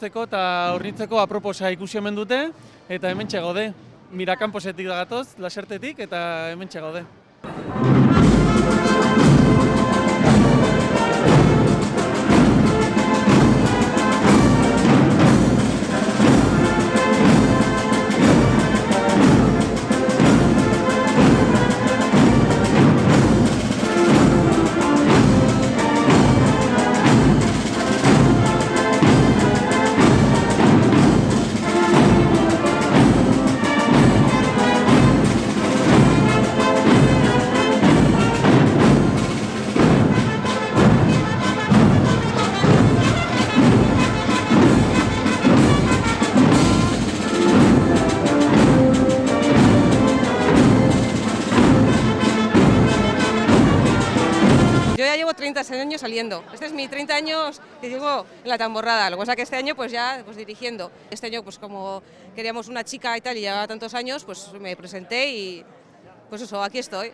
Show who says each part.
Speaker 1: ikusteko eta hornitzeko aproposa ikusi hemen dute, eta hementxe gaude. Mirakanposetik dagatoz, Lasertetik, eta hementxe gaude.
Speaker 2: Yo ya llevo 30 años saliendo. Este es mi 30 años que llevo en la tamborrada. Lo que pasa es que este año pues ya dirigiendo. Este año pues como queríamos una chica y tal y llevaba tantos años, pues me presenté y pues eso, aquí estoy.